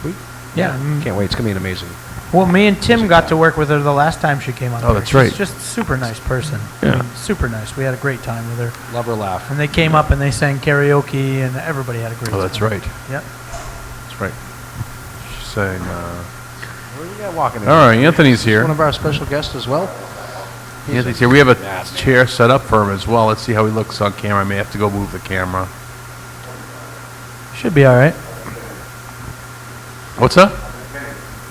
Sweet. Yeah. Can't wait. It's going to be an amazing. Well, me and Tim got to work with her the last time she came on. Oh, that's right. She's just a super nice person. Yeah. I mean, super nice. We had a great time with her. Love her laugh. And they came up and they sang karaoke, and everybody had a great time. Oh, that's right. Yep. That's right. She's saying, What do we got walking in? all right, Anthony's here. One of our special guests as well. Anthony's here. We have a chair set up for him as well. Let's see how he looks on camera. I may have to go move the camera. Should be all right. What's that?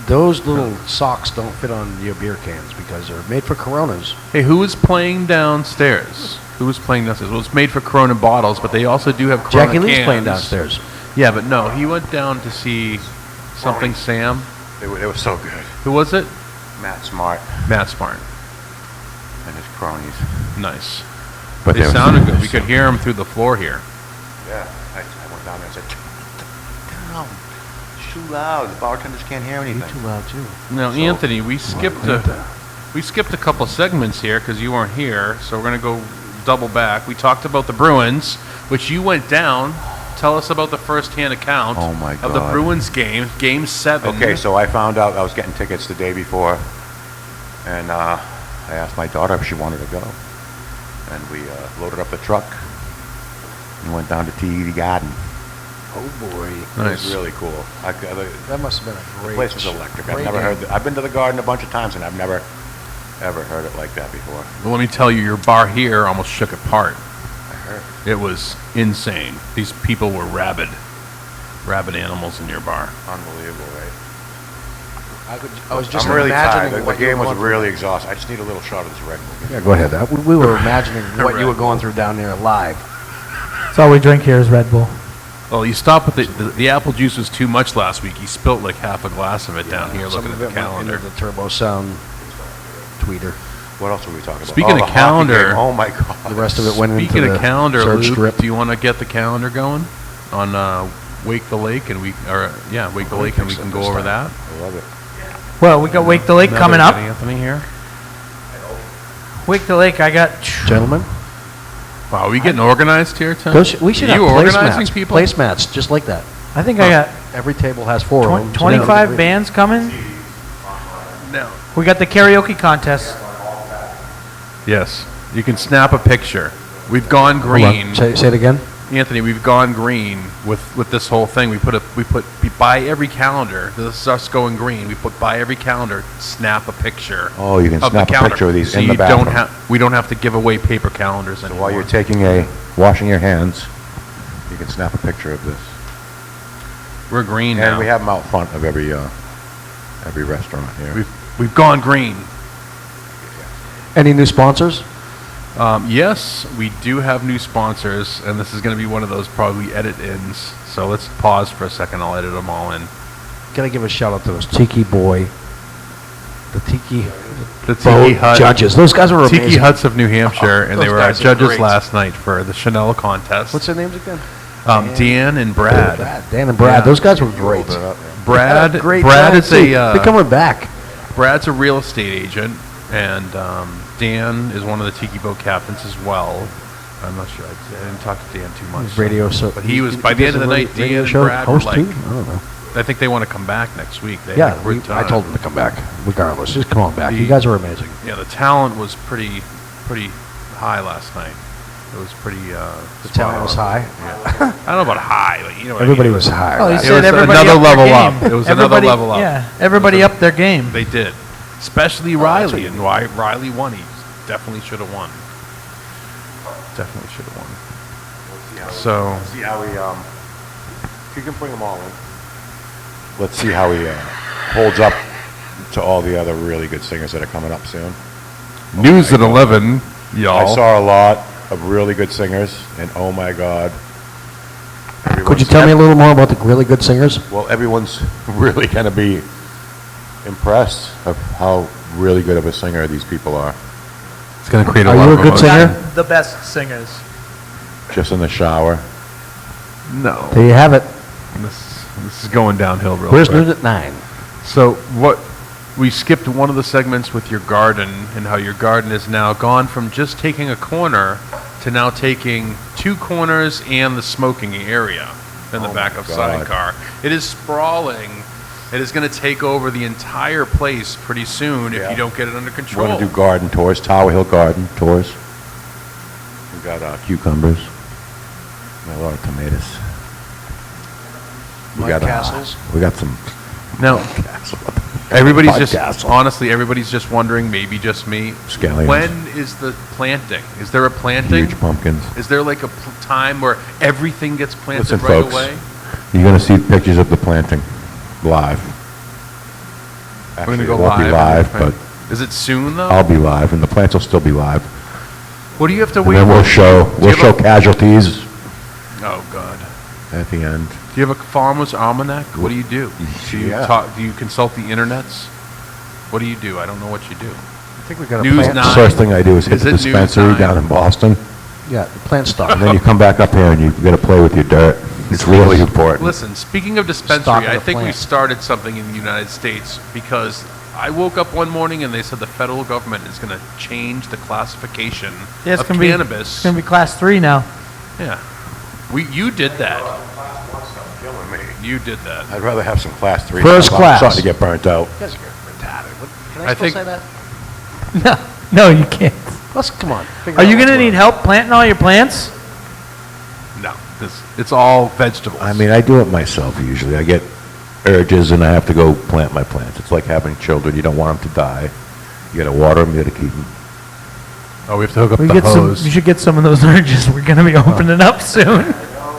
Those little socks don't fit on your beer cans because they're made for Coronas. Hey, who is playing downstairs? Who is playing downstairs? Well, it's made for Corona bottles, but they also do have Corona Jackie Lee's cans. playing downstairs. Yeah, but no, he went down to see something. Sam. They were so good. Who was it? Matt Smart Matt Smart. and his cronies. Nice. But They sounded good. We could hear him through the floor here. Yeah, I went down there and said, "Down, it's too loud. The bartenders can't hear anything." You're too loud too. Now, Anthony, we skipped a couple segments here because you weren't here, so we're gonna go double back. We talked about the Bruins, which you went down. Tell us about the first-hand account Oh, my of the God. Bruins game, Game 7. Okay, so I found out I was getting tickets the day before, and I asked my daughter if she wanted to go, and we loaded up the truck and went down to TD Garden. Oh boy. It Nice. was really cool. That must have been a The great. place was electric. I've great never game. heard. I've been to the Garden a bunch of times, and I've never ever heard it like that before. Well, let me tell you, your bar here almost shook apart. I heard. It was insane. These people were rabid animals in your bar. Unbelievable, right? I was just I'm really imagining tired. The what you game were was going through. really exhausting. I just need a little shot of this Red Bull. Yeah, go ahead. We were imagining what you were Red going through down there live. That's all we drink here is Red Bull. Well, you stopped with the apple juice was too much last week. You spilt like half a glass of it down here Some looking of at it the went calendar. into the Turbo Sound tweeter. What else were we talking about? Speaking of the hockey calendar- game. Oh my God. The rest of it went into Speaking the of calendar, third Luke, strip. do you want to get the calendar going on Wake the Lake and Wake the Lake and we can go over that? I love it. Well, we got Wake the Lake coming up. Anthony here. Wake the Lake, I got... Gentlemen, Wow, are we getting organized here, Tim? we should Are have you place organizing mats. people? Place mats, just like that. I think I got Every table has 4 of them. 25 bands coming. No. We got the karaoke contest. Yes, you can snap a picture. We've gone Hold on. green. Say it again. Anthony, we've gone green with this whole thing. We buy every calendar. This is us going green. We put buy every calendar, snap a picture. Oh, you can of the snap a calendar. picture of these so in the you bathroom. we don't have to give away paper calendars So anymore. while you're washing your hands, you can snap a picture of this. We're green And now. we have them out front of every restaurant here. We've gone green. Any new sponsors? Yes, we do have new sponsors, and this is going to be one of those probably edit-ins. So let's pause for a second. I'll edit them all in. Gotta give a shout out to those Tiki Boy, the Tiki The Boat Tiki Hut judges. Those guys were amazing. Tiki Huts of New Hampshire, and they those were our guys are judges great. last night for the Chanel contest. What's their names again? Dan and Brad. Dan and Brad. Yeah. Those guys were great. Brad Great Brad time, is too. a They're coming back. Brad's a real estate agent, and Dan is one of the Tiki Boat captains as well. I'm not sure. I didn't talk to Dan too much. Radio, so but he was by the end of the night. Dan and show Brad were host like, too? I don't know. I think they want to come back next week. They Yeah, had a good I time. told them to come back, regardless. Just come on back. You The- guys are amazing. Yeah, the talent was pretty high last night. It was pretty. The talent was high. I don't know about high, but you know what Everybody I mean. was high. Oh, he right? It said was everybody another up their level game. up. It was another Everybody- level up. Yeah, everybody up their game. They did, especially Riley, and Riley won. He definitely should have won. Definitely should have won. So See how he, you can bring them all in. Let's see how he holds up to all the other really good singers that are coming up soon. news at 11, y'all. I saw a lot of really good singers, and oh my God. Could you tell me a little more about the really good singers? Well, everyone's really going to be impressed of how really good of a singer these people are. It's going to create a Are lot you of a good emotion. singer? Got the best singers. Just in the shower. No, There you have it. this is going downhill real Where's quick. News at 9? So we skipped one of the segments with your garden and how your garden is now gone from just taking a corner to now taking 2 corners and the smoking area in the Oh back my of God. sidecar. It is sprawling It is going to take over the entire place pretty soon if Yeah. you don't get it under We're control. going to do garden tours, Tower Hill garden tours. We've got cucumbers. We got a lot of tomatoes. Mud castles. We got some No, castle. everybody's Mud just castle. honestly, everybody's just wondering. Maybe just me. Scallions. When is the planting? Is there a planting? Huge pumpkins. Is there like a time where everything gets planted Listen, right folks. away? You're going to see pictures of the planting live. We're Actually, gonna go it won't be live, right? but Is it soon though? I'll be live, and the plants will still be live. What do you have to And wait? then we'll for? show Do you have a- casualties Oh God. at the end. Do you have a farmer's almanac? What do you do? Do you Yeah. talk? Do you consult the internets? What do you do? I don't know what you do. I think we got a News plant. Nine. First thing I do is hit Is the it News dispensary 9? down in Boston, Yeah, the plant stock. and then you come back up here and you got to play with your dirt. It's really important. Listen, speaking of dispensary, Stock of I the think we plant. started something in the United States because I woke up one morning and they said the federal government is going to change the classification Yeah, it's of gonna be cannabis. It's gonna be class 3 now. Yeah, you did that. Killing me. You did that. I'd rather have some class 3. First stuff. I'm class. starting to get burnt out. You guys are retarded. Can I I still think- say that? No, you can't. Let's come on. Are you gonna need help planting all your plants? No, it's all vegetables. I mean, I do it myself usually. I get urges and I have to go plant my plants. It's like having children. You don't want them to die. You got to water them. You got to keep them. oh, we have to hook up We the get some. hose. You should get some of those urges. We're gonna be opening up soon.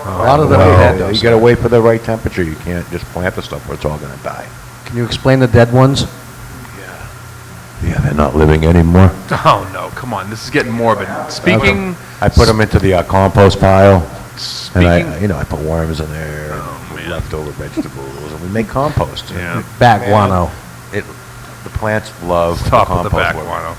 A lot of them Well, had those. you got to wait for the right temperature. You can't just plant the stuff where it's all going to die. Can you explain the dead ones? Yeah, they're not living anymore. Oh no, come on, this is getting morbid. Speaking, I put them into the compost pile, speaking, and I put worms in there, Oh, and man. leftover vegetables, and we make compost. Yeah. Bag guano. The plants love top the of the compost back work. guano.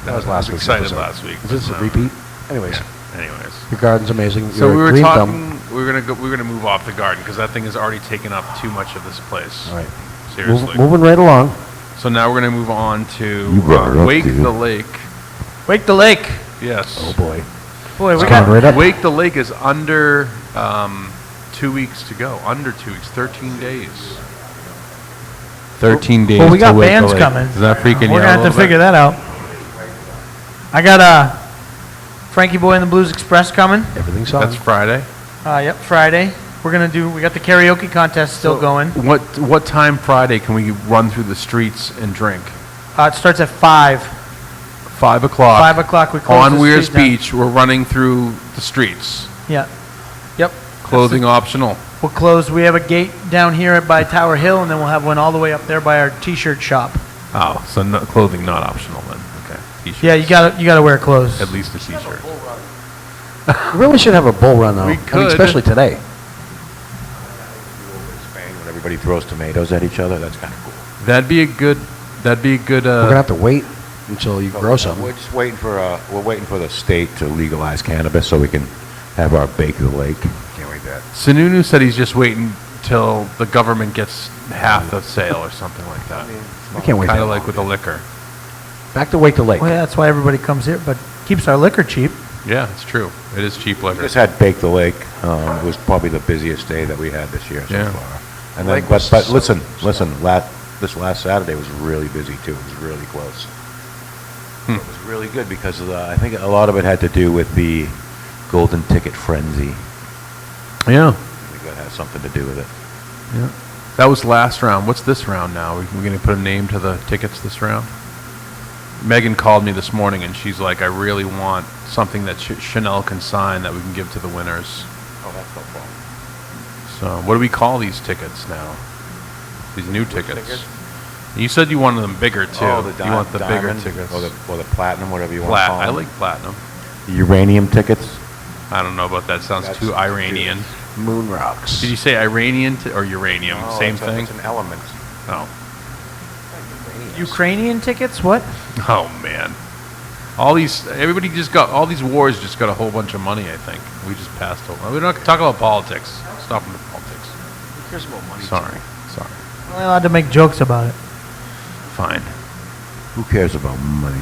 That was last week's excited episode. last week. Is this a but no. repeat? Anyways, Anyways. your garden's amazing. So You're we a were green talking. thumb. We're gonna move off the garden because that thing has already taken up too much of this place. All right. Seriously. Moving right along. So now we're gonna move on to You brought it up, Wake dude. the Lake. Wake the lake. Yes. Oh boy. Boy, we It's got. coming right up. Wake the Lake is under 2 weeks to go. Under 2 weeks. 13 days. 13 days. Well, we to got Wake the bands Lake. coming. Is that freaking you We're out gonna a have to little figure bit? that out. I got Frankie Boy and the Blues Express coming. Everything's on. That's Friday. Yep, Friday. We got the karaoke contest still going. What time Friday can we run through the streets and drink? It starts at 5. 5 o'clock. 5 o'clock we close On the Weir's street down. Beach, we're running through the streets. Yeah. Yep. Clothing optional. We'll close. We have a gate down here by Tower Hill, and then we'll have one all the way up there by our T-shirt shop. Oh, so clothing not optional then. Okay. T-shirts. Yeah, you gotta wear clothes. At least a T-shirt. We really should have a bull run though. We I mean, could. especially today. Spain, when everybody throws tomatoes at each other, that's kind of cool. That'd be a good. We're gonna have to wait until you grow some. We're just waiting for the state to legalize cannabis so we can have our Bake the Lake. Can't wait that. Sununu said he's just waiting till the government gets half the sale or something like that. I can't wait. Kind that of like long. with the liquor. Back to Wake the Lake. Well, yeah, that's why everybody comes here, but keeps our liquor cheap. Yeah, it's true. It is cheap We liquor. just had Bake the Lake. It was probably the busiest day that we had this year so Yeah. far. And then, Lake was but so listen, this last Saturday was really busy too. It was really close. It was really good because I think a lot of it had to do with the golden ticket frenzy. Yeah. I think that has something to do with it. Yeah. That was last round. What's this round now? We're going to put a name to the tickets this round? Megan called me this morning and she's like, I really want something that Chanel can sign that we can give to the winners. Oh, that's no problem. So what do we call these tickets now? These new tickets. tickets? You said you wanted them bigger too. Oh, the you want the diamond, bigger tickets. or the platinum, whatever you want to Plat. call I them. like platinum. The uranium tickets. I don't know about that. Sounds That's too Iranian. Moon rocks. Did you say Iranian or uranium? Oh, Same it's thing? It's an element. Oh. Ukrainian tickets? What? Oh man. All these wars just got a whole bunch of money, I think. We just passed over. We're not talking about politics. Stop with the politics. Who cares about money? Sorry. We're only allowed to make jokes about it. Fine. Who cares about money?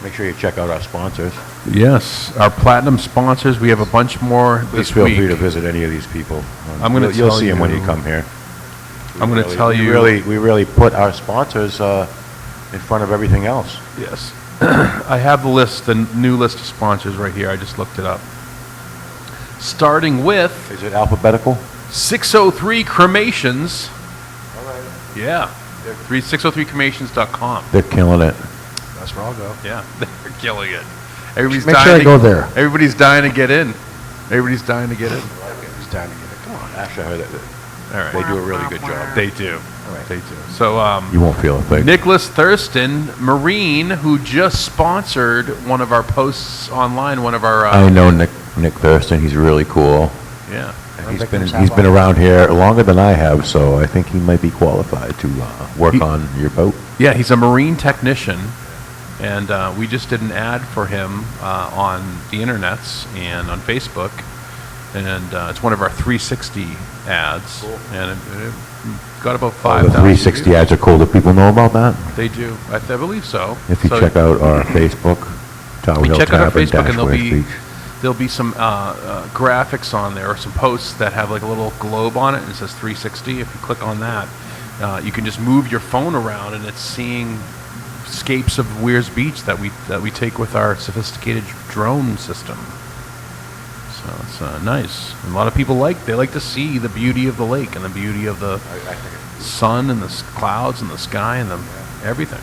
Make sure you check out our sponsors. Yes, our platinum sponsors. We have a bunch more Please this feel week. free to visit any of these people. I'm gonna You'll tell see them when you- you come here. I'm going to tell you. We really put our sponsors in front of everything else. Yes. I have the list, the new list of sponsors right here. I just looked it up. Starting with Is it alphabetical? 603 Cremations. Yeah. 603cremations.com. They're killing it. That's where I'll go. Yeah. They're killing it. Everybody's Make dying sure I to- go there. Everybody's dying to get in. Everybody's dying to get in. It's time to get it. Come on. Actually, I heard that All right. they do a really good job. They do. right. They do. So, You won't feel a thing. Nicholas Thurston, Marine, who just sponsored one of our posts online, one of our, I know Nick Thurston. He's really cool. yeah. And he's been around here longer than I have, so I think he might be qualified to work on your boat. Yeah, he's a marine technician, and we just did an ad for him on the internets and on Facebook, and it's one of our 360 ads, and it got about The 5,000. 360 ads are cool. Do people know about that? They do, I believe so. If you So check out our Facebook, Tower Hill check out our Tavern, Facebook, and Dashway Beach. there'll be some graphics on there, or some posts that have like a little globe on it, and it says 360. If you click on that, you can just move your phone around, and it's seeing scapes of Weir's Beach that we take with our sophisticated drone system. So it's nice. And a lot of people like to see the beauty of the lake and the beauty of the sun and the clouds and the sky and everything.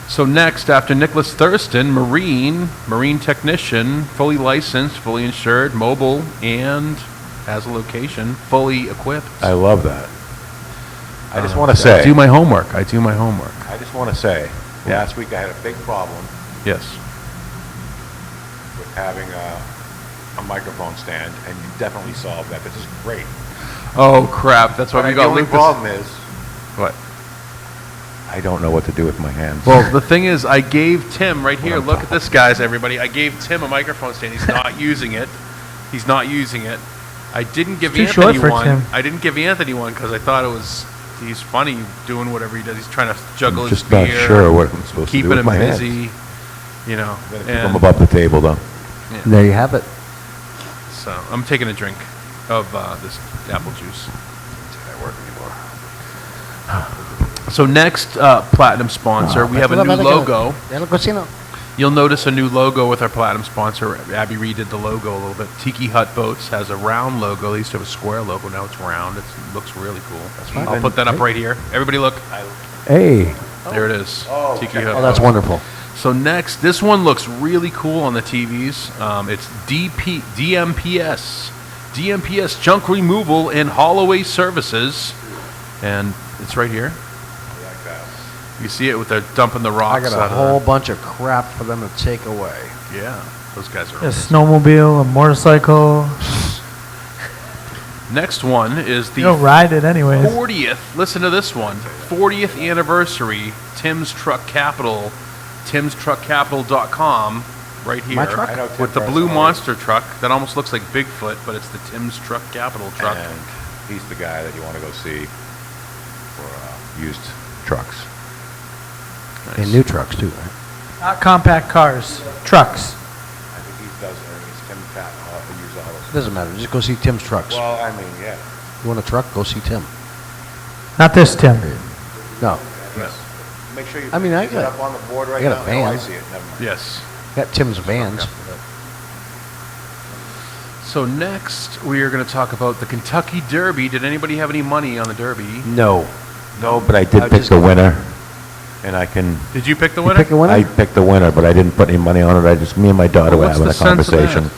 So next, after Nicholas Thurston, Marine technician, fully licensed, fully insured, mobile, and has a location, fully equipped. I love that. I just want to say. I do my homework. I just want to say, last week I had a big problem Yes. with having a microphone stand, and you definitely solved that. This is great. Oh crap! That's why we The got only Lucas. problem is, What? I don't know what to do with my hands. Well, the thing is, I gave Tim right here. I'm Look at this, guys, everybody. I gave Tim a microphone stand. He's not using it. He's not using it. I didn't give Too Anthony short for one. Tim. I didn't give Anthony one because I thought he's funny doing whatever he does. He's trying to juggle I'm his just not beer, sure what I'm supposed to do keeping with him my hands. busy. You know, I'm gonna keep and them above the table, though. There you have it. so I'm taking a drink of this apple juice. So next platinum sponsor, we have a new logo. You'll notice a new logo with our platinum sponsor. Abby redid the logo a little bit. Tiki Hut Boats has a round logo. They used to have a square logo. Now it's round. It looks really cool. fine. I'll put that up right here. Everybody look. Hey. There it is. Tiki Hut. Oh, that's wonderful. So next, this one looks really cool on the TVs. It's DMPS. DMPS Junk Removal and Haul-Away Services. And it's right here. You see it with their dumping the I rocks got a out of whole bunch of crap for them to take away. Yeah, those guys are A snowmobile, a motorcycle. Next one is You the don't ride it anyways. 40th, listen to this one, 40th anniversary Tim's Truck Capital, timstruckcapital.com, right here. My truck? I know Tim with the blue personally. monster truck that almost looks like Bigfoot, but it's the Tim's Truck Capital truck. And he's the guy that you want to go see for used trucks. Nice. And new trucks, too, right? Not compact cars, trucks. I think he does, he's Tim Cat, used autos. Doesn't matter. Just go see Tim's trucks. Well, I mean, yeah. You want a truck? Go see Tim. Not this Tim. No. Yes. Make sure you. I mean, I is it got- up on the board right I got a now? van. Oh, I see it. Never mind. Yes. Got Tim's vans. So next, we are going to talk about the Kentucky Derby. Did anybody have any money on the Derby? No. No, but I did I pick just- the winner, and I can. Did you pick the You winner? pick a winner? I picked the winner, but I didn't put any money on it. Me and my daughter were What's having the a sense of that? conversation.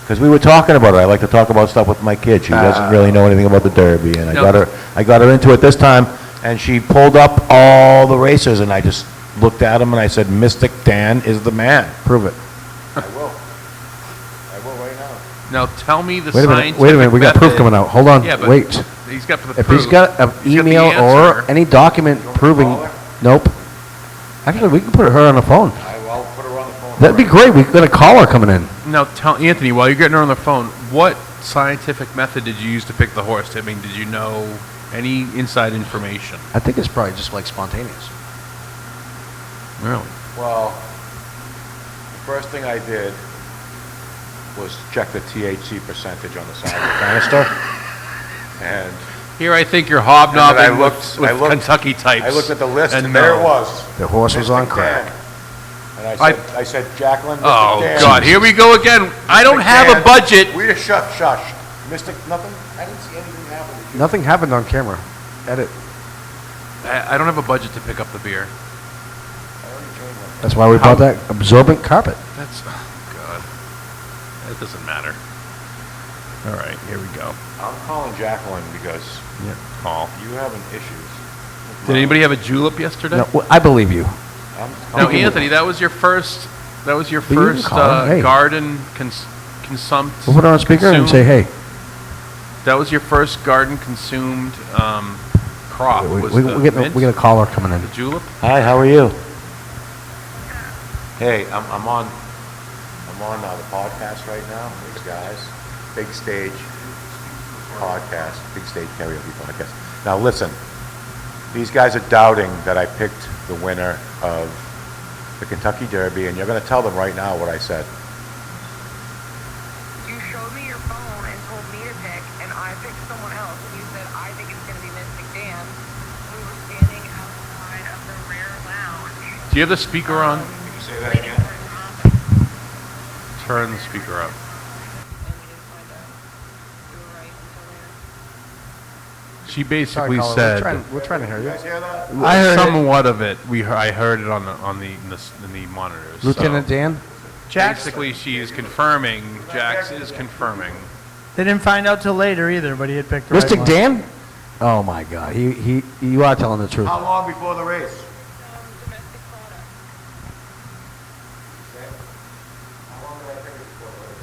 Because we were talking about it. I like to talk about stuff with my kid. She doesn't really know anything about the Derby, and No. I got her into it this time, and she pulled up all the racers, and I just looked at him and I said, Mystic Dan is the man. Prove it. I will. I will right now. Now tell me the Wait a minute. scientific Wait a minute. We got proof method. coming out. Hold on. Yeah, but Wait. he's got the If proof. he's got an He's got the email or answer. any document proving, call her? nope. Actually, we can put her on the phone. I'll put her on the phone. That'd be great. We've got a caller coming in. Now tell Anthony, while you're getting her on the phone, what scientific method did you use to pick the horse? I mean, did you know any inside information? I think it's probably just like spontaneous. Really? Well, the first thing I did was check the THC percentage on the side of the canister. And Here I think you're hobnobbing I with looked- Kentucky types. I looked at the list, and no. there it was. The horse was on Mystic crack. Dan. And I said, Jacqueline, Mystic Oh, Dan. God, here we go again. I don't Mystic have a Dan. budget. We just shush. Mystic, nothing? I didn't see anything happen. Did you? Nothing happened on camera. Edit. I don't have a budget to pick up the beer. That's why we bought that absorbent carpet. That's, oh, God. It doesn't matter. All right, here we go. I'm calling Jacqueline because Yeah, call. you having issues. Did anybody have a julep yesterday? No, well, I believe you. Now, Anthony, that was your first. That was your But you can first call her, hey. garden consumed. We'll put her on speaker and say, hey. That was your first garden consumed crop. Was We the get mint, a caller coming in. the julep. Hi, how are you? Hey, I'm on the podcast right now. These guys, Big Stage podcast, Big Stage Karaoke podcast. Now listen, these guys are doubting that I picked the winner of the Kentucky Derby, and you're going to tell them right now what I said. You showed me your phone and told me to pick, and I picked someone else, and you said, I think it's going to be Mystic Dan. We were standing outside of the Rare Lounge. Do you have the speaker on? Can you say that again? Turn the speaker up. And we didn't find out. You were right until later. She Sorry, basically caller. said We're trying to hear You you. guys hear that? I heard it. somewhat of it. I heard it on the monitors. Lieutenant so Dan? Jax, Basically, she is confirming. Jax is confirming. they didn't find out till later either, but he had picked the right Mystic one. Dan? Oh my God. You are telling the truth. How long before the race? Domestic product. How long did I pick it before the race?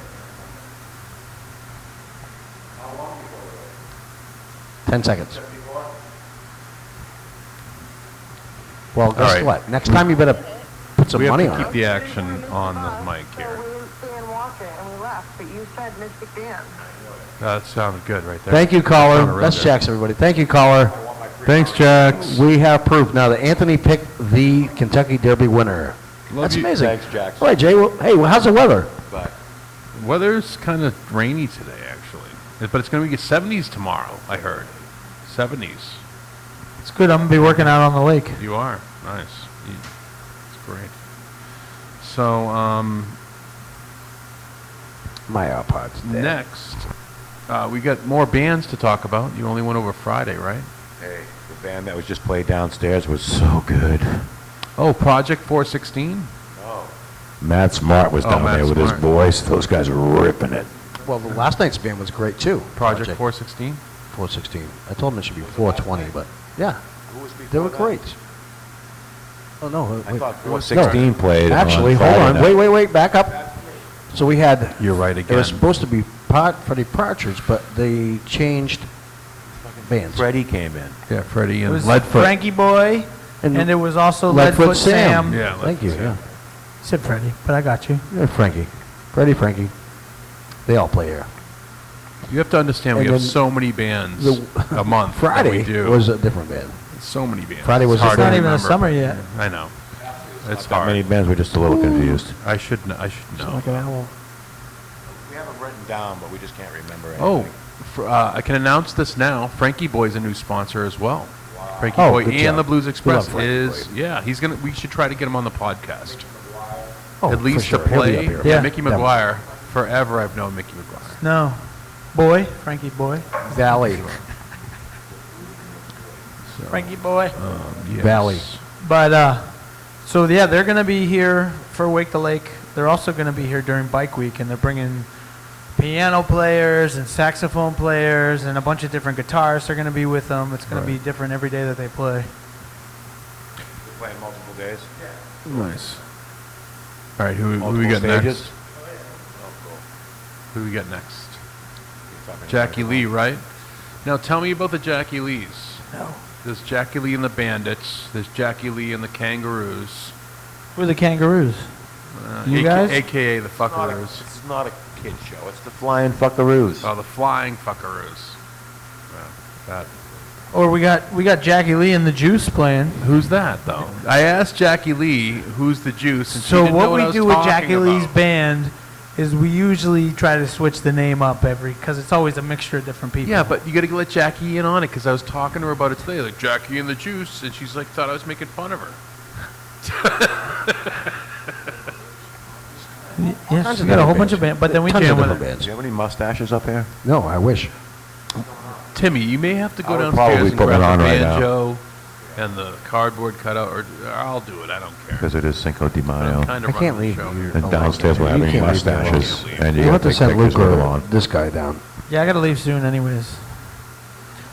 How long before the race? 10 seconds. Before? Well, guess right. what? Next time you better put some We have money to on keep it. the action on the mic So here. we didn't stay and watch it, and we left, but you said Mystic Dan. That sounded good right there. Thank you, Sounded caller. real That's good. Jax, everybody. Thank you, caller. Thanks, Jax. We have proof now that Anthony picked the Kentucky Derby winner. That's you. amazing. Thanks, Jax. All right, Jay. Well, hey, how's the weather? But Weather's kind of rainy today, actually, but it's going to be 70s tomorrow. I heard 70s. It's good. I'm going to be working out on the lake. You are nice. It's great. So My AirPods. dead. next, we got more bands to talk about. You only went over Friday, right? hey, the band that was just played downstairs was so good. Oh, Project 416. Oh. Matt Smart was down Matt there with Smart. his voice. Those guys were ripping it. Well, the last night's band was great, too. Project 416. 416. I told him it should be 420, but yeah, Who was before they were that? great. Oh, no. I wait. thought 416 played. Actually, on hold Friday on. night. Wait. Back up. So we had, You're right it again. was supposed to be Freddie Partridge, but they changed bands. Freddie came in. Yeah, Freddie It and was Leadfoot. Frankie Boy, and there was also Leadfoot Leadfoot Sam. Yeah, Thank you. Leadfoot Yeah. Said Freddie, but I got you. Yeah, Frankie. Frankie. They all play here. You have to understand, we And have then so many bands the- a month. that Friday we do. was a different band. So many bands. Friday was It's hard the- to It's not even the remember. summer yet. I know. It's Not many hard. bands were just a little confused. I should know. Like an owl. We have them written down, but we just can't remember Oh, anything. I can announce this now. Frankie Boy's a new sponsor as well. Frankie Oh, Boy good and job. the Blues We Express love Frankie is Boy. yeah. He's gonna. We should try to get him on the podcast. Oh, At least for sure. to He'll be play. up here. Yeah. Mickey Yeah. McGuire. Forever I've known Mickey McGuire. No. Boy, Frankie Boy. Valley. Frankie Boy. Yes. Valley. But, so yeah, they're going to be here for Wake the Lake. They're also going to be here during Bike Week, and they're bringing piano players and saxophone players and a bunch of different guitarists are going to be with them. It's going to be different every day that they play. We're playing multiple days. Nice. All right, who we Multiple got stages. next? Who we got next? Jackie Lee, right? Now tell me about the Jackie Lees. No. There's Jackie Lee and the Bandits. There's Jackie Lee and the Kangaroos. We're the Kangaroos. You guys? AKA the It's not a- Fuckaroos. It's not a kid show. It's the Flying Fuckaroos. Oh, the Flying Fuckaroos. Yeah, that. Or we got Jackie Lee and the Juice playing. Who's that, though? I asked Jackie Lee who's the Juice, and she So didn't know what what I we was do with talking Jackie Lee's about. band is we usually try to switch the name up because it's always a mixture of different people. Yeah, but you got to let Jackie in on it because I was talking to her about it today, like Jackie and the Juice, and she's like, thought I was making fun of her. Yes, Tons we of got a whole different bunch of bands. bands, but then we Tons jam of with different it. bands. Do you have any mustaches up here? No, I wish. Timmy, you may have to go I would downstairs probably and put grab it on the right now. banjo and the cardboard cutout, or I'll do it. I don't care. Because it is Cinco de I'm Mayo. kind I of can't running leave the show. you. And downstairs we're You having can't leave me alone. mustaches. And you You'll got have to to send take Luke pictures with them or on. this guy down. Yeah, I got to leave soon anyways.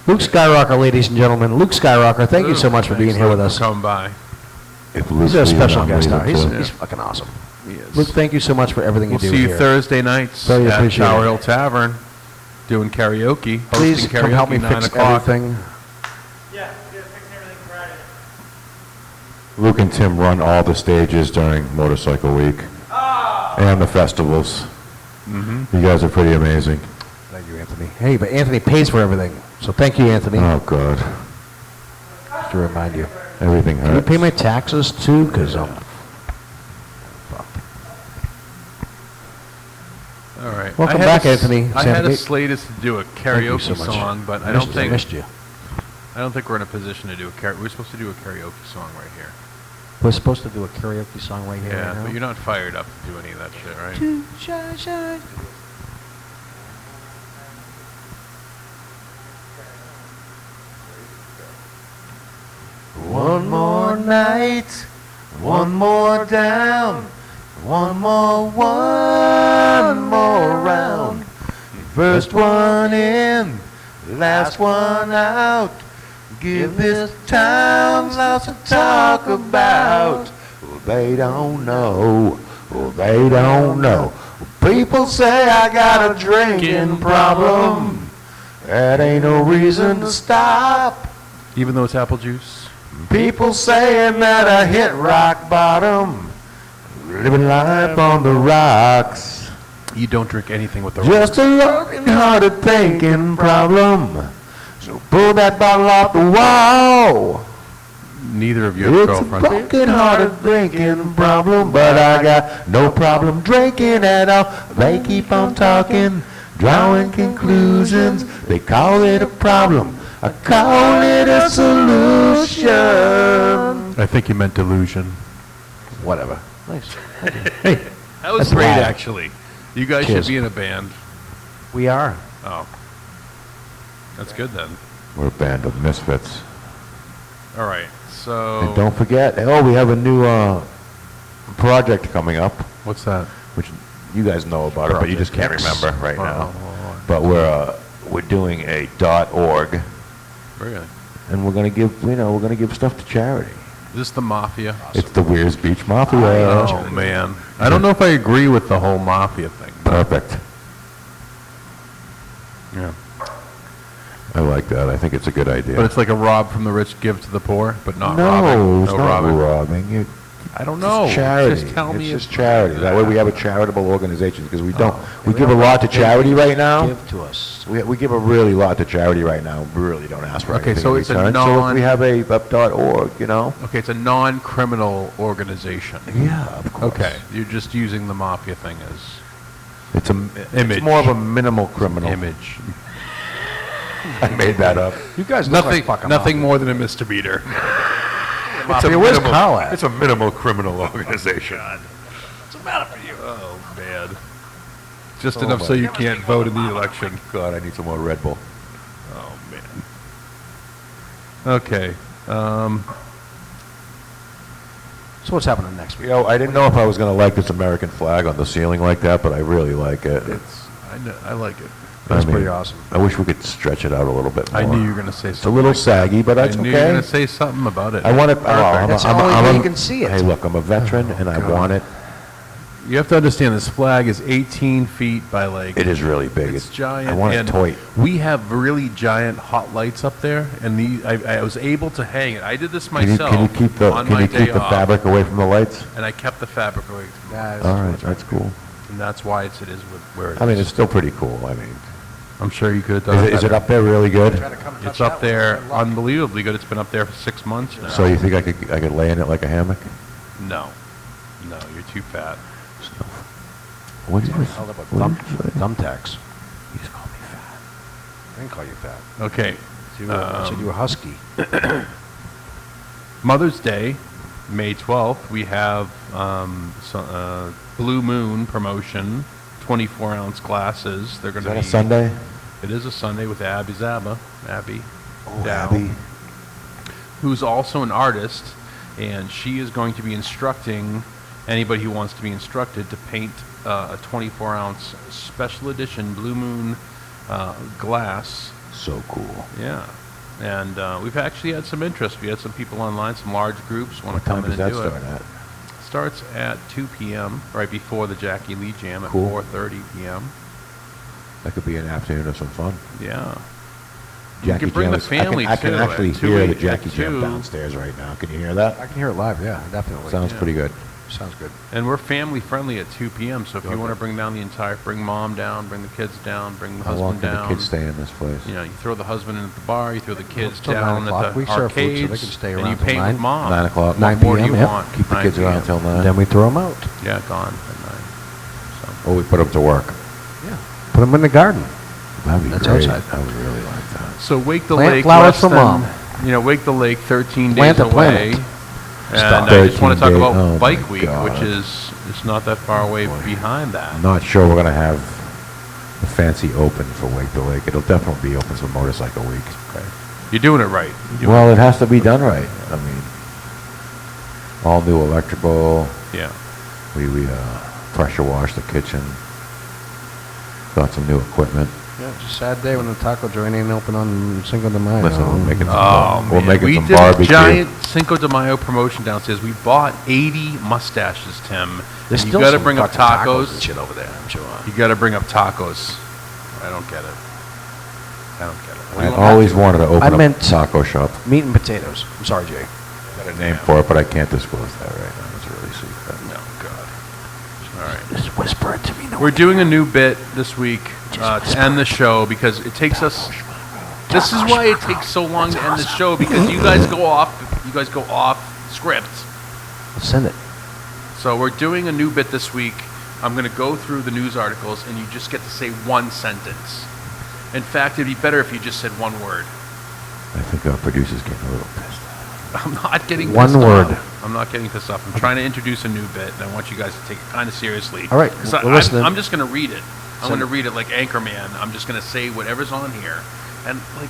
Luke Skyrocker, ladies and gentlemen. Luke Skyrocker, thank you so much for being Thanks, here with Luke, us. for coming by. If He's Luke's a leaving, special I'm guest now. leaving He's too. fucking awesome. Yes. Luke, thank you so much for everything We'll you do see you here. Thursday nights Very at appreciate Tower it. Hill Tavern doing karaoke. Please hosting come help karaoke me 9 fix o'clock. everything. Yeah, fix everything Friday. Luke and Tim run all the stages during Motorcycle Week and the festivals. You guys are pretty amazing. Thank you, Anthony. Hey, but Anthony pays for everything. So thank you, Anthony. Oh, God. Just to remind you. Everything Can you hurts. pay my taxes too? Because I'm fucked. All right. Welcome I had back, a s- Anthony I had a Sandgate. slatus to do a Thank you karaoke so much. song, but I Missed don't you. think Missed you. we're in a position to do a karaoke. We're supposed to do a karaoke song right here. We're supposed to do a karaoke song right here. Yeah, right now. but you're not fired up to do any of that shit, right? One more night, one more down, one more round. First one in, last one out. Give this town lots to talk about. Well, they don't know. Well, they don't know. People say I got a drinking problem. That ain't no reason to stop. Even though it's apple juice. People saying that I hit rock bottom, living life on the rocks. You don't drink anything with the Just a looking hearted thinking problem. So pull that bottle off the wall. Neither of you have It's a girlfriends. broken hearted drinking problem, but I got no problem drinking at all. They keep on talking, drawing conclusions. They call it a problem. I call it a solution. I think you meant delusion. Whatever. Nice. Hey, that was That's great, loud. actually. You guys Cheers. should be in a band. We are. Oh. That's good then. We're a band of misfits. All right. So. And don't forget, we have a new project coming up, What's that? which you guys know about it, but you just can't remember right now. Oh, But we're doing a .org, very good. and we're gonna give stuff to charity. Is this the Mafia? It's the Weirs Beach Mafia. Oh, man. I don't know if I agree with the whole Mafia thing. Perfect. Yeah. I like that. I think it's a good idea. But it's like a rob from the rich, give to the poor, but not no, robbing. it's No not robbing. robbing. I don't know. It's charity. Just tell me. It's just charity. That way we have a charitable organization because we don't. we we give a don't lot to charity right now. Give to us. We give a really lot to charity right now. We really don't ask for Okay, anything so in it's a return. So non- if we have a .org, Okay, it's a non-criminal organization. Yeah, of course. Okay, you're just using the Mafia thing as It's a Image. It's more of a minimal criminal. image. I made that up. You guys look Nothing, like fucking nothing more than a misdemeanor. Mafia. Where's Kyle at? It's a minimal criminal organization. Oh, man. Just enough so you can't vote in the election. God, I need some more Red Bull. Oh, man. Okay. So what's happening next week? I didn't know if I was going to like this American flag on the ceiling like that, but I really like it. I like it. That's pretty awesome. I wish we could stretch it out a little bit more. I knew you were going to say something. It's a little like saggy, but that. that's I knew you were okay. going to say something about it. I want it. That's the only way you can see it. Hey, look, I'm a veteran, and I want it. You have to understand this flag is 18 feet by like. It is really big. It's giant. I want it and tight. We have really giant hot lights up there, and I was able to hang it. I did this Can you, myself can you keep the on can my you day keep the off, fabric away from the lights? and I kept the fabric away from the lights. All right, that's cool. And that's why it is where it is. I mean, it's still pretty cool. I mean, I'm sure you could have done is it up there really good? It's up there unbelievably good. It's been up there for 6 months now. So you think I could lay in it like a hammock? No, you're too fat. What did you Held up with what did you say? thumbtacks. You just called me fat. I didn't call you fat. Okay. I said you were husky. Mother's Day, May 12th, we have Blue Moon promotion, 24-ounce glasses. They're going Is to that be a Sunday? It is a Sunday with Abby Oh, Dow, Abby. who's also an artist, and she is going to be instructing anybody who wants to be instructed to paint a 24-ounce special edition Blue Moon glass. So cool. Yeah. And we've actually had some interest. We had some people online, some large groups want to come What in time and does do that start it. at? Starts at 2 p.m., right before the Jackie Lee Jam at Cool. 4:30 p.m. That could be an afternoon of some fun. Yeah. Jackie you can bring Jam the is- family, I can too, actually at hear the 2, Jackie at Jam 2. downstairs right now. Can you hear that? I can hear it live, yeah, definitely. Sounds Yeah. pretty good. Sounds good. And we're family friendly at 2 p.m., so if you Okay. want to bring down bring mom down, bring the kids down, bring the How long husband can down. the kids stay in this place? You know, you throw the husband in at the bar, you throw the kids till 9 down o'clock. at We the serve food, so they arcades, can stay and around you till paint 9. with mom. 9 o'clock. What 9 more do you p.m., yep. want? Keep the 9 kids around p.m. till 9. Then we throw them out. Yeah, gone at 9. So. Oh, we put them to work. Yeah. Put them in the garden. That'd be That's great. outside. I would really like that. So Wake the Plant Lake, flowers less for than, Mom. You know, Wake the Lake, 13 Plant days the planet. away. And Stop. I just want to talk 13 about days. Oh, Bike my Week, God. which is it's not that far away behind that. I'm not sure we're going to have the fancy open for Wake the Lake. It'll definitely be open for Motorcycle Week. Okay. You're doing it right. Well, it has to be done right. I mean, all new electrical. Yeah. We pressure washed the kitchen. Got some new equipment. Yeah, it's a sad day when the taco joint ain't open on Cinco de Mayo. Listen, we're making some, Oh, we're man. making We some did barbecue. a giant Cinco de Mayo promotion downstairs. We bought 80 mustaches, Tim. There's And you still got to some bring up fucking tacos. and shit over there, I'm sure. You got to bring up tacos. I don't get it. I don't get it. What do I you want me always to do? wanted to open I up meant- a taco shop. Meat and potatoes. I'm sorry, Jay. Got a name for it, but I can't disclose that right now. It's really secret. No, God. All right. Just whisper it to me. We're doing a new bit this week to end the show because it takes us. This is why it takes so long to end the show because you guys go off. You guys go off script. Send it. So we're doing a new bit this week. I'm going to go through the news articles and you just get to say one sentence. In fact, it'd be better if you just said one word. I think our producer's getting a little pissed. I'm not getting One pissed word. off. I'm not getting pissed off. I'm trying to introduce a new bit, and I want you guys to take it kind of seriously. All right, 'Cause we're I'm listening. just going to read it. I'm Send going to read it like Anchorman. I'm just going to say whatever's on here. And, like,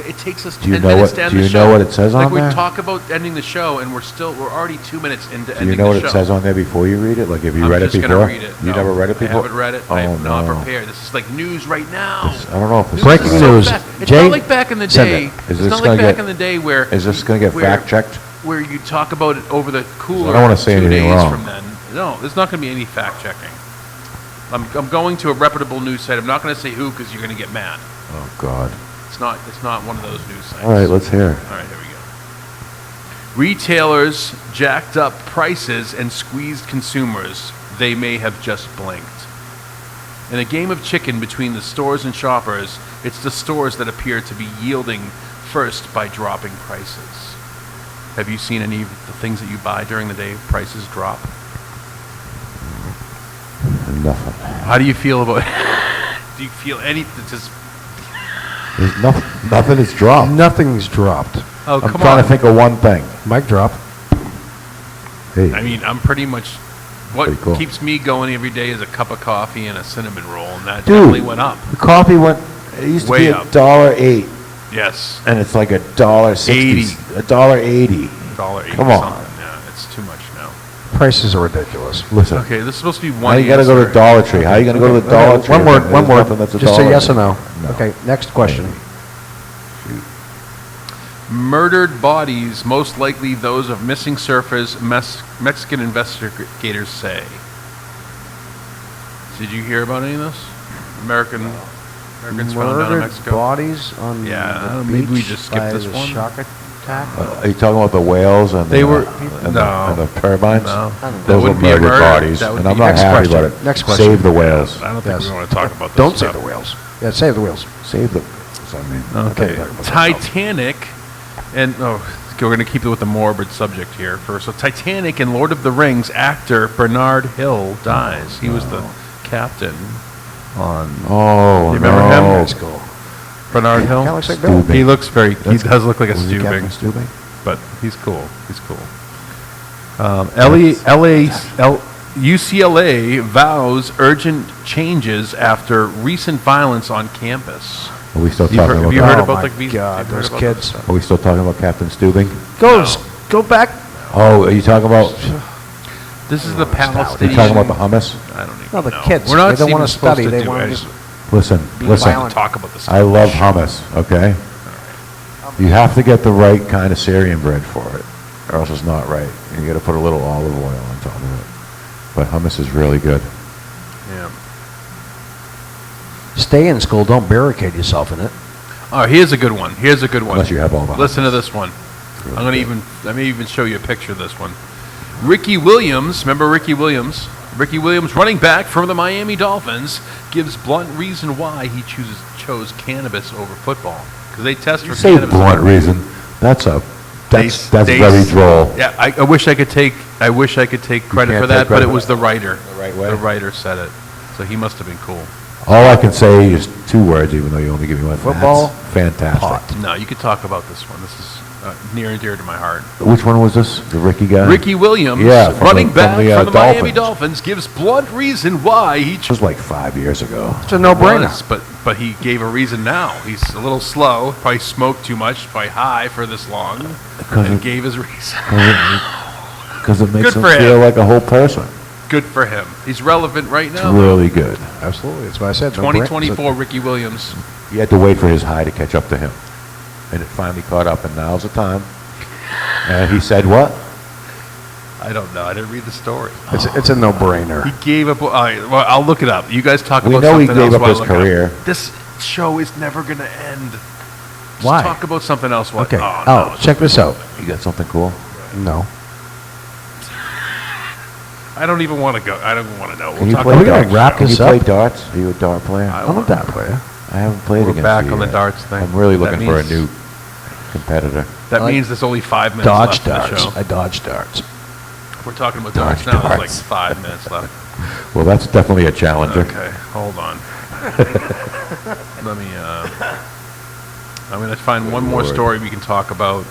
it takes us 10 Do you know minutes what- to end do the you show. know what it says like on we there? talk about ending the show, and we're already 2 minutes into Do ending you know the what show. it says on there before you read it? Like, have you I'm read it just before? gonna read it. You No, never read it before? I haven't read it. Oh, I'm not no. prepared. This is like news right now. I don't know if this Breaking is So news. fast. It's Jay, not like back in the send day. it. Is It's this not gonna like back get- in the day where Is this going to get where- fact-checked? where you talk about it over the cooler. I don't wanna say 2 anything days wrong. from then. No, there's not going to be any fact checking. I'm going to a reputable news site. I'm not going to say who because you're going to get mad. Oh, God. It's not one of those news sites. All right, let's hear it. All right, here we go. Retailers jacked up prices and squeezed consumers. They may have just blinked. In a game of chicken between the stores and shoppers, it's the stores that appear to be yielding first by dropping prices. Have you seen any of the things that you buy during the day prices drop? Nothing. How do you feel about do you feel anything? Just There's nothing is dropped. Nothing's dropped. oh, I'm come trying on. to think of one thing. Mic drop. Hey, I mean, I'm pretty much. What Pretty cool. keeps me going every day is a cup of coffee and a cinnamon roll, and that Dude. definitely went up. the coffee went, it used to Way be up. $1.08, Yes, and it's like $1.60. 80. $1.80. $1.80 Come on. something. Yeah, it's too much now. Prices are ridiculous. Listen, Okay, this is supposed to be now one. you got to go to the answer. Dollar Tree. How you going to go to the Dollar Tree? One word, if one there's word. nothing that's a Just say dollar? yes or no. No. Okay, next question. Murdered bodies, most likely those of missing surfers, Mexican investigators say. Did you hear about any of this? Americans found out in Murdered Mexico. bodies on Yeah, the maybe we beach just skip by this the one. shark attack. Are you talking about the whales and They the, were- and, no. and the turbines? No. That Those were wouldn't be a murdered murder. bodies, That would and be- I'm not Next happy question. about it. Next question. Save the whales. I don't think Yes. we want to talk about this. Don't save stuff. the whales. Yeah, save the whales. Save the. I mean, Okay. talk about Titanic, and we're gonna keep it with the morbid subject here first. So Titanic and Lord of the Rings actor Bernard Hill dies. He was the captain on. Oh, You remember him? That's cool. Bernard Hill. Kinda looks like Bill. He looks very. He does look like a Was he Captain Stubing, Stubing? but he's cool. He's cool. UCLA vows urgent changes after recent violence on campus. Are we still Have talking about you heard Oh about my the God, you've heard those about kids. this? Are we still talking about Captain Stubing? Go back. Oh, are you talking about? This is the Are Palestinian. you talking about the hummus? I don't even No, the know. kids. We're not They don't even wanna supposed study, to they do wanna it. just Listen, We listen. don't talk about this. I love hummus, okay? You have to get the right kind of Syrian bread for it, or else it's not right. You got to put a little olive oil on top of it. But hummus is really good. Yeah. Stay in school. Don't barricade yourself in it. Oh, here's a good one. Here's a good one. Unless you have all the Listen to hummus. this one. Really I'm gonna good. let me even show you a picture of this one. Ricky Williams, remember Ricky Williams? Ricky Williams, running back from the Miami Dolphins, gives blunt reason why he chose cannabis over football. Because they test for Say cannabis. blunt reason. That's They- very droll. Yeah, I wish I could take credit can't for take that, but credit it for was that? the writer. The right way? The writer said it, so he must have been cool. All I can say is 2 words, even though you only give me one. Football, That's fantastic. pot. No, you could talk about this one. This is near and dear to my heart. Which one was this? The Ricky guy? Ricky Williams, Yeah, from running the- back from from the, the Miami Dolphins. Dolphins, gives blunt reason why he This was like 5 years ago. It's a no-brainer. was, but he gave a reason now. He's a little slow, probably smoked too much, probably high for this long, and gave his reason. Because it makes Good him for him. feel like a whole person. Good for him. He's relevant right It's now. really good. Absolutely. That's what I said. 2024 Ricky Williams. He had to wait for his high to catch up to him. And it finally caught up, and now's the time. And he said what? I don't know. I didn't read the story. It's a no-brainer. He gave up. All right, well, I'll look it up. You guys talk We about know he something gave else up while I his look it up. career. This show is never going to end. Just Why? talk about something else. While, Okay. Oh, Oh, no. check this out. You got something cool? No. I don't even want to go. I don't even want to know. Can We'll you talk play Are we about gonna darts? wrap Can this you play up? darts? Are you a dart player? I I'm a dart player. I haven't played We're against back you on the yet. darts thing. I'm really That looking for a means- new competitor. That I like means there's only 5 minutes Dodge left in the darts. show. I dodge darts. We're talking about Dodge darts now. There's like darts. 5 minutes left. Well, that's definitely a challenger. Okay, hold on. Let me. I'm gonna find one more Lord. story we can talk about.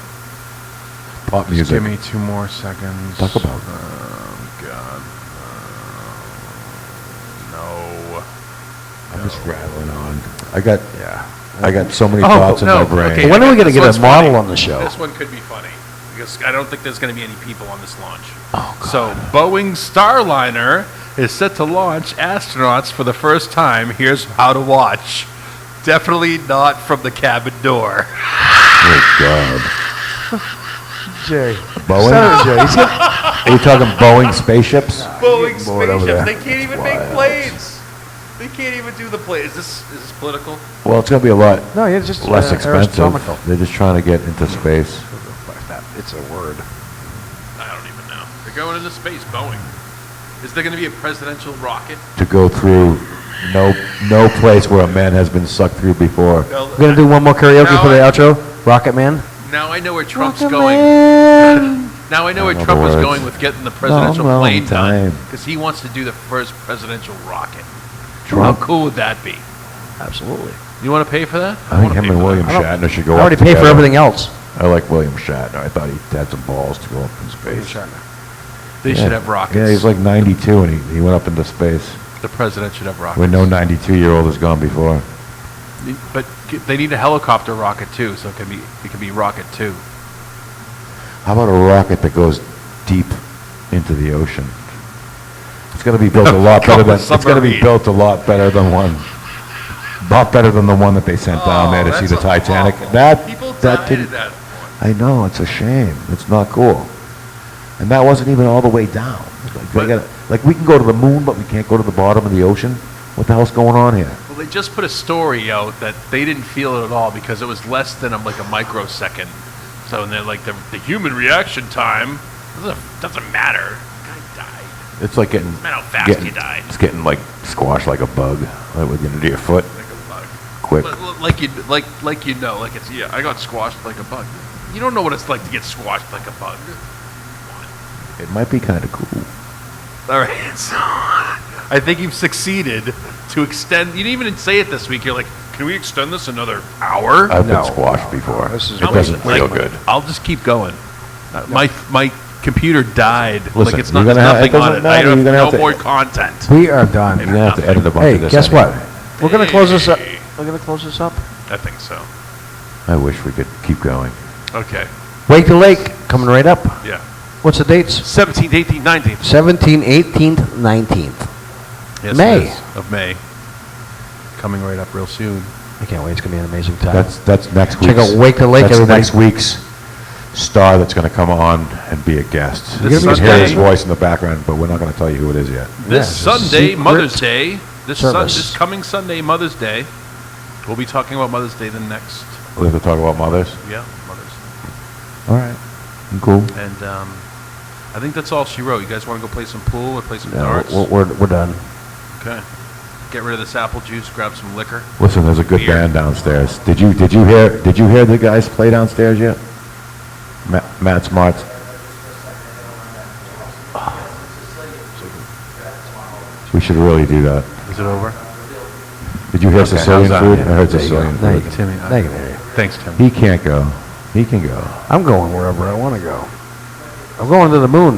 Pop Just music. give me 2 more seconds. Talk about it. Oh God. No. I'm just rattling on. I got so many Oh, thoughts in no, my brain. okay. When are we going to This get a one's model funny. on the show? This one could be funny because I don't think there's going to be any people on this launch. Oh, God. So Boeing Starliner is set to launch astronauts for the first time. Here's how to watch. Definitely not from the cabin door. Oh, God. Jay. Boeing? Are you talking Boeing spaceships? Boeing bored over spaceships. there. They can't even make planes. They can't even do the planes. Is this political? Well, it's going to be a lot No, it's just less expensive. astronomical. They're just trying to get into space. It's a word. I don't even know. They're going into space. Boeing. Is there going to be a presidential rocket? To go through no place where a man has been sucked through before. No, We're going to do one more karaoke Now for the I- outro. Rocket Man. Now I know where Trump's going. Now I know where I don't know Trump the is words. going with getting the presidential No, plane done. time. Because he wants to do the first presidential rocket. Trump? How cool would that be? Absolutely. You want to pay for that? I think wanna him pay and for William that. Shatner should go I up already pay for together. everything else. I like William Shatner. I thought he had some balls to go up in space. They should have rockets. Yeah, he's like 92 and he went up into space. The president should have rockets. Where no 92-year-old has gone before. But they need a helicopter rocket too, so it can be rocket 2. How about a rocket that goes deep into the ocean? It's going to be built a lot better than. It's going to be Submarine. built a lot better than one. Lot better than the one that they sent down there to see the Titanic. People That died didn't. at that point. I know, it's a shame. It's not cool. And that wasn't even all the way down. Like we can go to the moon, but we can't go to the bottom of the ocean. What the hell's going on here? Well, they just put a story out that they didn't feel it at all because it was less than like a microsecond. So and they're like the human reaction time doesn't matter. The guy died. It's like getting. Doesn't matter how fast you died. It's getting like squashed like a bug. Like we're getting to your foot. Like a bug. Quick. Like it's I got squashed like a bug. You don't know what it's like to get squashed like a bug. It might be kind of cool. All right, so I think you've succeeded to extend. You didn't even say it this week. You're like, can we extend this another hour? I've been squashed before. This is It doesn't feel good. I'll just keep going. My computer died. Listen, like it's not, you're there's gonna have- nothing it on doesn't it. I matter, have you're gonna no have to- more content. We are done. You're going to have to edit a bunch Hey, of this. guess anyway. what? We're going to close this up. We're going to close this up. I think so. I wish we could keep going. Okay. Wake the Lake, coming right up. Yeah. What's the dates? 17th, 18th, 19th. 17th, 18th, 19th. Yes, May. it is, of May. Coming right up real soon. I can't wait. It's going to be an amazing time. That's next week's. Check out Wake the Lake, That's everybody. next week's star that's going to come on and be a guest. This You can hear his Sunday- voice in the background, but we're not going to tell you who it is yet. This Yeah, Sunday, secret Mother's Day. service. This coming Sunday, Mother's Day. We'll be talking about Mother's Day the next. We have to talk about mothers. Yeah, Mother's. All right. Cool. And I think that's all she wrote. You guys want to go play some pool or play some Yeah, darts? we're done. Okay. Get rid of this apple juice. Grab some liquor. Listen, there's a good Beer. band downstairs. Did you hear the guys play downstairs yet? Matt Smart's. We should really do that. Is it over? Did you hear Okay, Sicilian how's that? food? Yeah. I heard There you go. Sicilian There you food. go. Timmy, They can hear you. Thanks, Tim. He can't go. He can go. I'm going wherever I want to go. I'm going to the moon.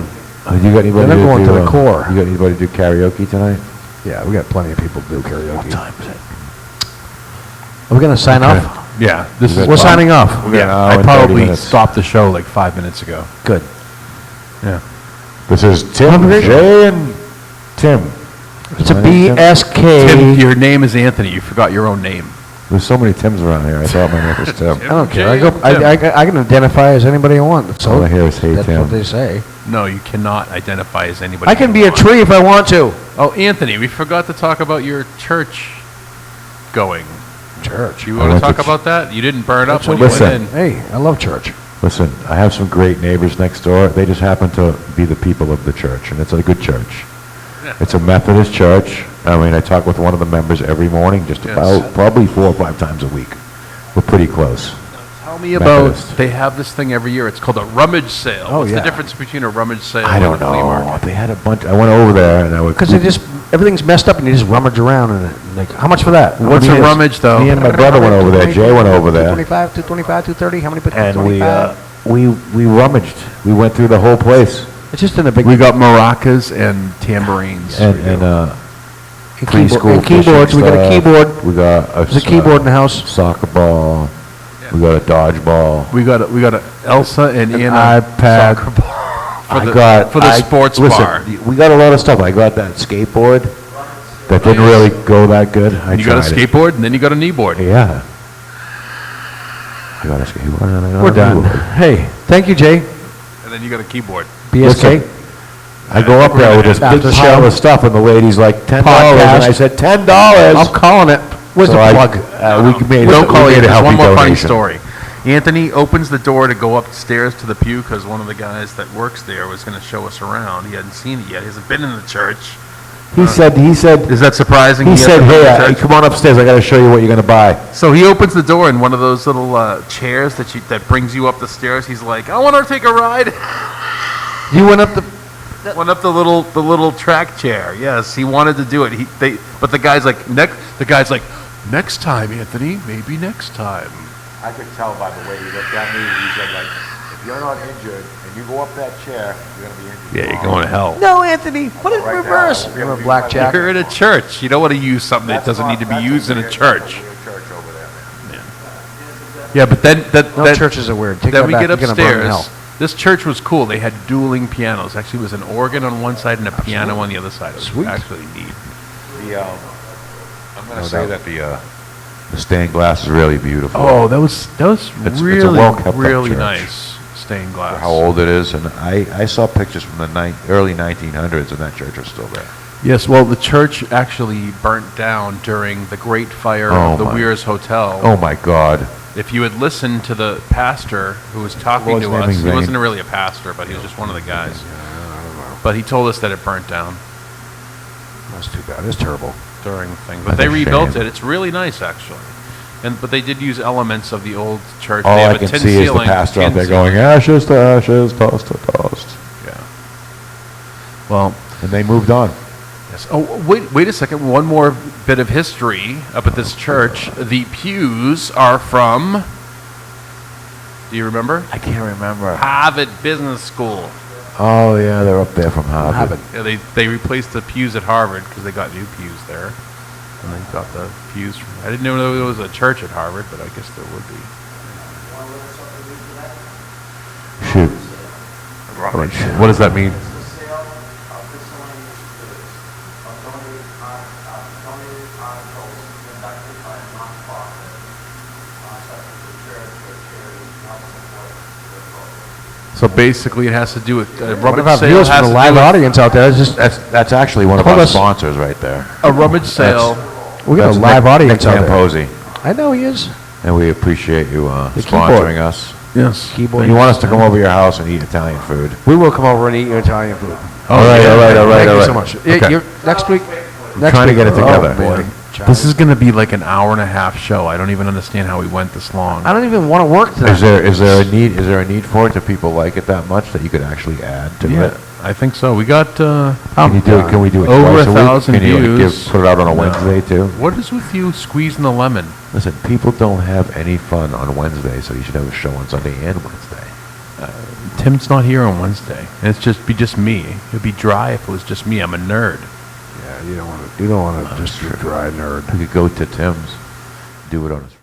You got anybody Then I'm going do, to the core. You got anybody to do karaoke tonight? Yeah, we got plenty of people to do karaoke. Are we going to sign off? Yeah, this is We're fun. signing off. We got an Yeah, hour I and 30 probably minutes. stopped the show like 5 minutes ago. Good. Yeah. This is Tim, Jay, and Tim. It's a My name's Tim. BSK. Tim, your name is Anthony. You forgot your own name. There's so many Tims around here. I thought my name was Tim. I don't care. Jay, I can identify as anybody I want. So All I hear is, "Hey, that's Tim." what they say. No, you cannot identify as anybody. I can you be a want. tree if I want to. Oh, Anthony, we forgot to talk about your church going. Church. You I want to went talk to about that? You didn't burn up That's when what- you went Listen. in. Hey, I love church. Listen, I have some great neighbors next door. They just happen to be the people of the church, and it's a good church. Yeah. It's a Methodist church. I mean, I talk with one of the members every morning, just Yes. about probably 4 or 5 times a week. We're pretty close. Tell me about. Methodist. They have this thing every year. It's called a rummage sale. Oh, What's yeah. the difference between a rummage sale I and don't a flea know. market? They had a bunch. I went over there, and I would. Because they just, everything's messed up and you just rummage around in it. Like, how much for that? What's a rummage, though? Me and my brother went over there. Jay went over there, 225, 225, 230. How many put and 225? we rummaged. We went through the whole place, It's just in a big. We got maracas and tambourines. and keyboard, preschool and keyboards. We got a stuff. keyboard. We got There's a keyboard in the house. soccer ball. Yeah. We got a dodgeball. we got a Elsa and An Anna iPad. soccer ball for the I- sports listen, bar. we got a lot of stuff. I got that skateboard that didn't really go that good. You got a skateboard and then you got a kneeboard. Yeah. I got a skateboard. And I got We're a done. keyboard. Hey, thank you, Jay. And then you got a keyboard. BSK. I go up there with this After big the pile show. of stuff, and the lady's like $10, and Podcast. I said $10. I'm calling it. Where's So the I- plug? we made Don't call we it. made a There's healthy one more funny donation. story. Anthony opens the door to go upstairs to the pew because one of the guys that works there was going to show us around. He hadn't seen it yet. He hasn't been in the church. He said, Is that surprising? he said, hasn't been in the hey, church? come on upstairs. I got to show you what you're going to buy. So he opens the door and one of those little chairs that brings you up the stairs. He's like, I want to take a ride. You went up the. Went up the little track chair. Yes, he wanted to do it. But the guy's like next time, Anthony. Maybe next time. I could tell by the way he looked at me. He said, like, if you're not injured and you go up that chair, you're going to be injured. Yeah, you're going to hell. No, Anthony. Put it in Right now, reverse. we'll be Remember able to blackjack? You're in a church. You don't want to use something that doesn't need to be used in a church. Church over there, man. Yeah, but then No, churches are weird. Take then that we back. get You're gonna burn in upstairs. hell. This church was cool. They had dueling pianos. Actually, it was an organ on one side and a piano on the other side. It was Sweet. actually neat. I'm going to say that the stained glass is really beautiful. Oh, that was It's a really well-kept-up really church. nice stained glass. How old it is, and I saw pictures from the early 1900s, and that church was still there. Yes, well, the church actually burnt down during the Great Fire Oh of the my- Weirs Hotel. Oh my God! If you had listened to the pastor who was talking Lord's to name us, in he vain. wasn't really a pastor, but he was just one of the guys. But he told us that it burnt down That's too bad. It's terrible. during the thing. That's But they a rebuilt shame. it. It's really nice, actually. But they did use elements of the old church. All They I have a can tin see is the ceiling, pastor up tin there ceiling. going, ashes to ashes, toast to toast. Yeah. Well, And they moved on. yes. Oh, wait a second. One more bit of history up at this church. The pews are from. Do you remember? I can't remember. Harvard Business School. Oh, yeah, they're up there from Harvard. Yeah, they replaced the pews at Harvard because they got new pews there, and they got the pews. I didn't know there was a church at Harvard, but I guess there would be. Shoot. What does that mean? So basically, it has to do with rummage What about sale. viewers Has from to the do live with audience out there? It's just That's actually one of Hold our us. sponsors right there. a rummage sale. we got That's a live Nick- audience Nick out there. Camposi. I know he is. And we appreciate you The sponsoring keyboard. us. Yes. Keyboard. You want us to come over your house and eat Italian food? We will come over and eat your Italian food. Oh, all right, yeah. all right, all right, Thank all you right. so much. Okay. You're, next week. Next trying to week. get it together. Oh, boy. This is going to be like an hour and a half show. I don't even understand how we went this long. I don't even want to work tonight. Is there a need for it? Do people like it that much that you could actually add to Yeah, it? I think so. We got Can we do it Over twice a 1,000 week? Can you views. put it out on a No. Wednesday too? what is with you squeezing the lemon? Listen, people don't have any fun on Wednesday, so you should have a show on Sunday and Wednesday. Tim's not here on Wednesday. And it's just me. It'd be dry if it was just me. I'm a nerd. Yeah, you don't want to just be a dry nerd. We could go to Tim's, do it on his phone.